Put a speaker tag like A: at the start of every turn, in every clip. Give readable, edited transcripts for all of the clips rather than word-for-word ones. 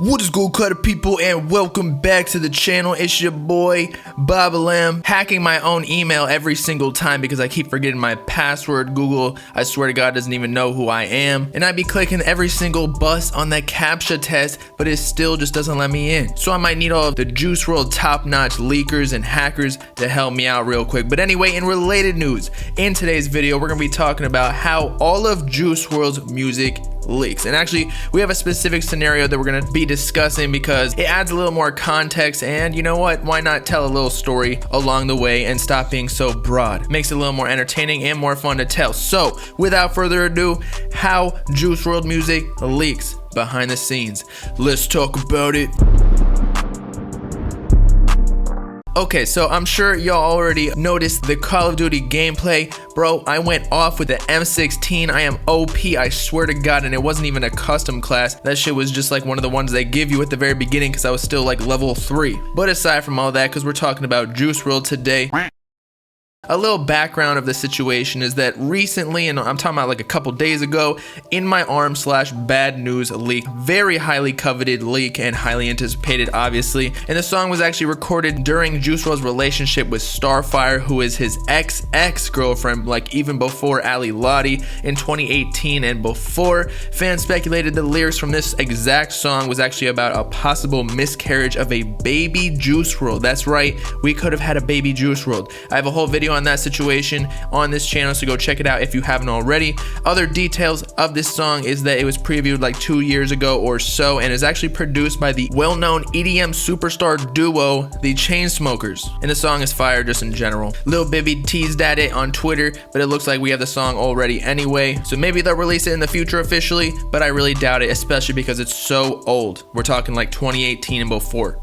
A: What is good, cutter people, and welcome back to the channel. It's your boy Bobbalam, hacking my own email every single time because I keep forgetting my password. Google, I swear to God, doesn't even know who I am, and I be clicking every single bus on that CAPTCHA test, but it still just doesn't let me in. So I might need all of the Juice WRLD top-notch leakers and hackers to help me out real quick. But anyway, in related news, in today's video, we're gonna be talking about how all of Juice WRLD's music leaks. And actually, we have a specific scenario that we're going to be discussing because it adds a little more context, and you know what, why not tell a little story along the way and stop being so broad. Makes it a little more entertaining and more fun to tell. So without further ado, how Juice WRLD music leaks behind the scenes. Let's talk about it. Okay, so I'm sure y'all already noticed the Call of Duty gameplay. Bro, I went off with the M16. I am OP, I swear to God, and it wasn't even a custom class. That shit was just like one of the ones they give you at the very beginning because I was still like level 3. But aside from all that, because we're talking about Juice WRLD today, a little background of the situation is that recently, and I'm talking about like a couple days ago, In My Arms / Bad News leak, very highly coveted leak and highly anticipated, obviously. And the song was actually recorded during Juice WRLD's relationship with Starfire, who is his ex-girlfriend, like even before Ali Lottie in 2018 and before. Fans speculated the lyrics from this exact song was actually about a possible miscarriage of a baby Juice WRLD. That's right, we could have had a baby Juice WRLD. I have a whole video on that situation on this channel, so go check it out if you haven't already. Other details of this song is that it was previewed like 2 years ago or so, and is actually produced by the well-known EDM superstar duo the Chainsmokers, and the song is fire just in general. Lil Bibby teased at it on Twitter, but it looks like we have the song already anyway, so maybe they'll release it in the future officially, but I really doubt it, especially because it's so old. We're talking like 2018 and before.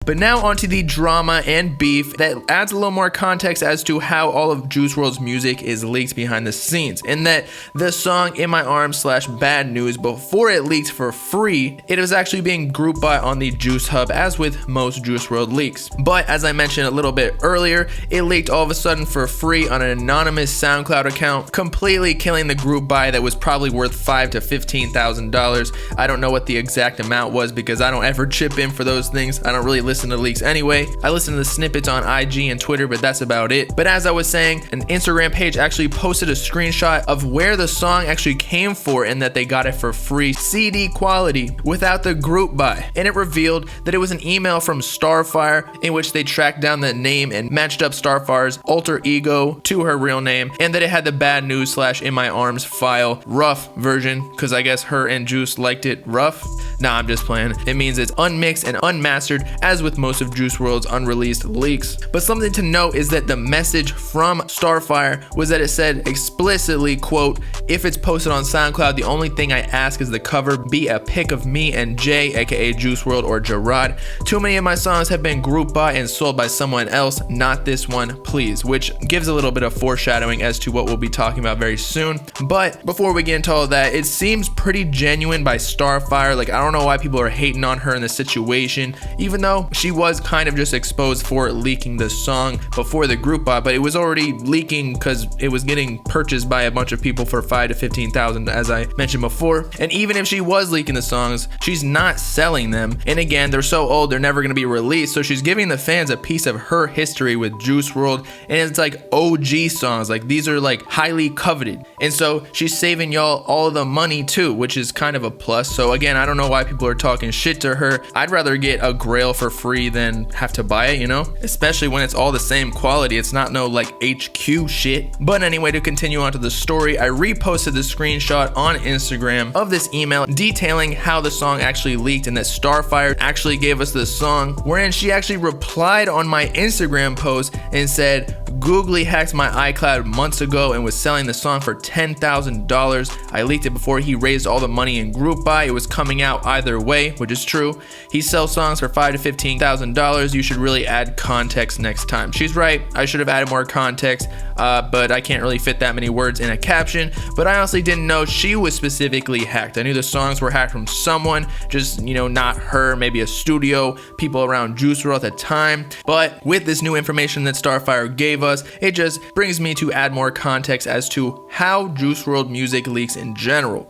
A: But now onto the drama and beef that adds a little more context as to how all of Juice WRLD's music is leaked behind the scenes. In that the song In My Arms / Bad News, before it leaked for free, it was actually being grouped by on the Juice Hub, as with most Juice WRLD leaks. But as I mentioned a little bit earlier, it leaked all of a sudden for free on an anonymous SoundCloud account, completely killing the group buy that was probably worth $5,000 to $15,000. I don't know what the exact amount was because I don't ever chip in for those things. I don't really listen to leaks anyway. I listen to the snippets on IG and Twitter, but that's about it. But as I was saying, an Instagram page actually posted a screenshot of where the song actually came for, and that they got it for free CD quality without the group buy. And it revealed that it was an email from Starfire in which they tracked down the name and matched up Starfire's alter ego to her real name, and that it had the Bad News / In My Arms file rough version, because I guess her and Juice liked it rough. Nah, I'm just playing. It means it's unmixed and unmastered, as with most of Juice WRLD's unreleased leaks. But something to note is that the message from Starfire was that it said explicitly, quote, "If it's posted on SoundCloud, the only thing I ask is the cover be a pic of me and Jay, aka Juice WRLD or Gerard. Too many of my songs have been grouped by and sold by someone else, not this one, please," which gives a little bit of foreshadowing as to what we'll be talking about very soon. But before we get into all of that, it seems pretty genuine by Starfire. Like, I don't know why people are hating on her in this situation, even though she was kind of just exposed for leaking the song before the group buy, but it was already leaking because it was getting purchased by a bunch of people for $5,000 to $15,000, as I mentioned before. And even if she was leaking the songs, she's not selling them. And again, they're so old, they're never going to be released. So she's giving the fans a piece of her history with Juice WRLD, and it's like OG songs. Like, these are like highly coveted, and so she's saving y'all all of the money too, which is kind of a plus. So again, I don't know why people are talking shit to her. I'd rather get a grail for free than have to buy it, you know, especially when it's all the same quality. It's not no like HQ shit. But anyway, to continue on to the story, I reposted the screenshot on Instagram of this email detailing how the song actually leaked, and that Starfire actually gave us the song, wherein she actually replied on my Instagram post and said, "Googly hacked my iCloud months ago and was selling the song for $10,000. I leaked it before he raised all the money in group buy. It was coming out either way," which is true. He sells songs for $5,000 to $15,000. You should really add context next time. She's right. I should have added more context, but I can't really fit that many words in a caption. But I honestly didn't know she was specifically hacked. I knew the songs were hacked from someone, just, you know, not her, maybe a studio, people around Juice WRLD at the time. But with this new information that Starfire gave us, it just brings me to add more context as to how Juice WRLD music leaks in general.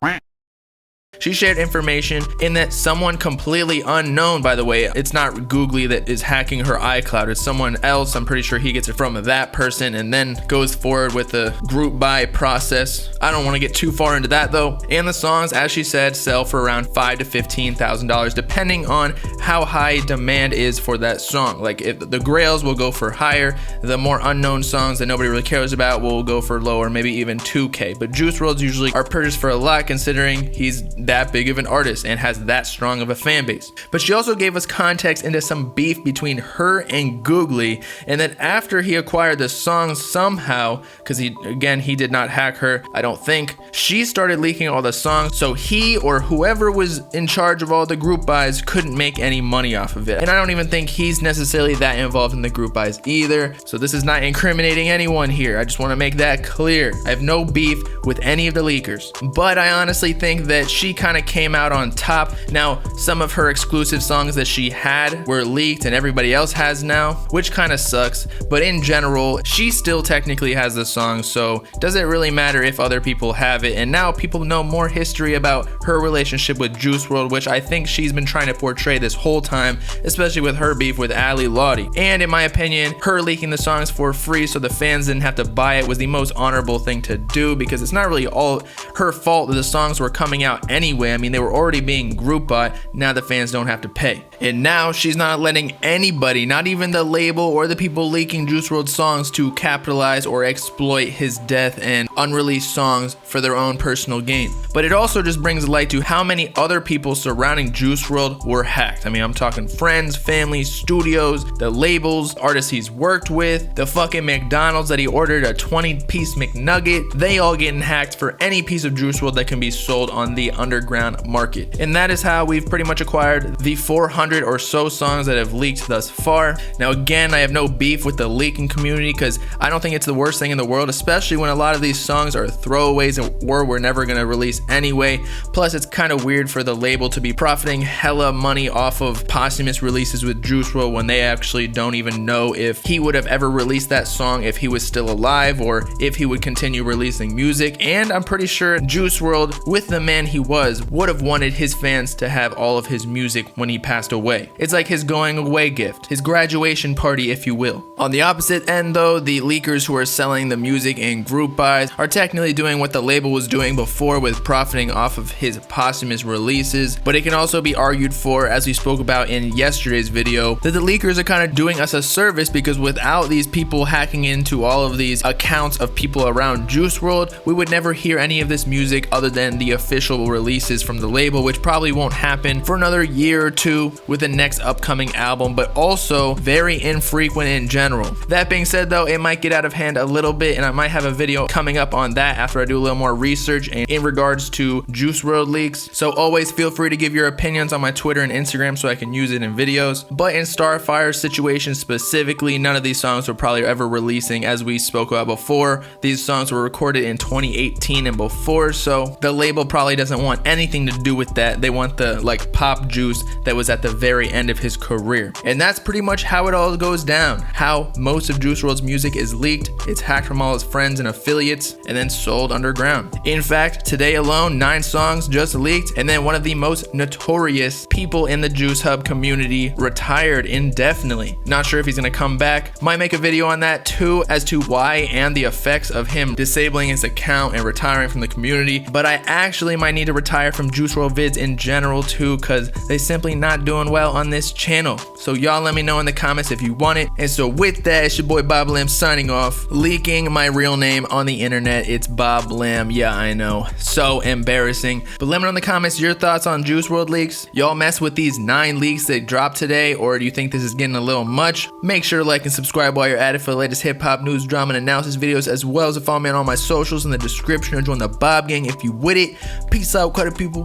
A: she shared information in that someone completely unknown, by the way, it's not Googly that is hacking her iCloud, it's someone else. I'm pretty sure he gets it from that person and then goes forward with the group buy process. I don't want to get too far into that though. And the songs, as she said, sell for around $5,000 to $15,000 depending on how high demand is for that song. Like if the grails will go for higher, the more unknown songs that nobody really cares about will go for lower, maybe even $2,000. But Juice WRLD's usually are purchased for a lot considering he's that big of an artist and has that strong of a fan base. But she also gave us context into some beef between her and Googly, and that after he acquired the song somehow, because he did not hack her, I don't think, she started leaking all the songs, so he or whoever was in charge of all the group buys couldn't make any money off of it. And I don't even think he's necessarily that involved in the group buys either, so this is not incriminating anyone here. I just want to make that clear. I have no beef with any of the leakers, but I honestly think that she kind of came out on top. Now, some of her exclusive songs that she had were leaked and everybody else has now, which kind of sucks, but in general, she still technically has the song, so does it really matter if other people have it? And now people know more history about her relationship with Juice WRLD, which I think she's been trying to portray this whole time, especially with her beef with Ali Lottie. And in my opinion, her leaking the songs for free so the fans didn't have to buy it was the most honorable thing to do, because it's not really all her fault that the songs were coming out anyway. I mean, they were already being group bought, now the fans don't have to pay. And now she's not letting anybody, not even the label or the people leaking Juice WRLD songs, to capitalize or exploit his death and unreleased songs for their own personal gain. But it also just brings light to how many other people surrounding Juice WRLD were hacked. I mean, I'm talking friends, family, studios, the labels, artists he's worked with, the fucking McDonald's that he ordered a 20-piece McNugget. They all getting hacked for any piece of Juice WRLD that can be sold on the underground market. And that is how we've pretty much acquired the 400 or so songs that have leaked thus far. Now again, I have no beef with the leaking community because I don't think it's the worst thing in the world, especially when a lot of these songs are throwaways and we're never gonna release anyway. Plus it's kind of weird for the label to be profiting hella money off of posthumous releases with Juice WRLD when they actually don't even know if he would have ever released that song if he was still alive or if he would continue releasing music. And I'm pretty sure Juice WRLD, with the man he was, would have wanted his fans to have all of his music when he passed away. It's like his going away gift, his graduation party, if you will. On the opposite end though, the leakers who are selling the music in group buys are technically doing what the label was doing before with profiting off of his posthumous releases. But it can also be argued for, as we spoke about in yesterday's video, that the leakers are kind of doing us a service, because without these people hacking into all of these accounts of people around Juice WRLD, we would never hear any of this music other than the official releases from the label, which probably won't happen for another year or two with the next upcoming album, but also very infrequent in general. That being said though, it might get out of hand a little bit, and I might have a video coming up on that after I do a little more research and in regards to Juice WRLD leaks. So always feel free to give your opinions on my Twitter and Instagram so I can use it in videos. But in Starfire's situation specifically, none of these songs were probably ever releasing. As we spoke about before, these songs were recorded in 2018 and before, so the label probably doesn't want anything to do with that. They want the like pop Juice that was at the very end of his career. And that's pretty much how it all goes down. How most of Juice WRLD's music is leaked, it's hacked from all his friends and affiliates, and then sold underground. In fact, today alone, 9 songs just leaked, and then one of the most notorious people in the Juice Hub community retired indefinitely. Not sure if he's gonna come back. Might make a video on that too, as to why and the effects of him disabling his account and retiring from the community. But I actually might need to retire from Juice WRLD vids in general too, because they simply not doing well on this channel. So y'all let me know in the comments if you want it. And so with that, it's your boy Bobbalam signing off, leaking my real name on the internet. It's Bobbalam. Yeah, I know, so embarrassing. But let me know in the comments your thoughts on Juice WRLD leaks. Y'all mess with these 9 leaks that dropped today, or do you think this is getting a little much? Make sure to like and subscribe while you're at it for the latest hip-hop news, drama, and analysis videos, as well as to follow me on all my socials in the description, or join the Bob Gang if you with it. Peace out, cutter people.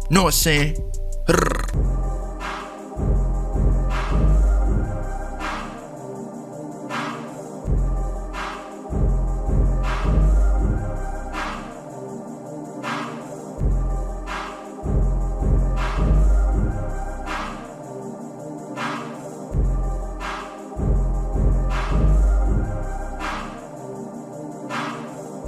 A: Know what I'm saying?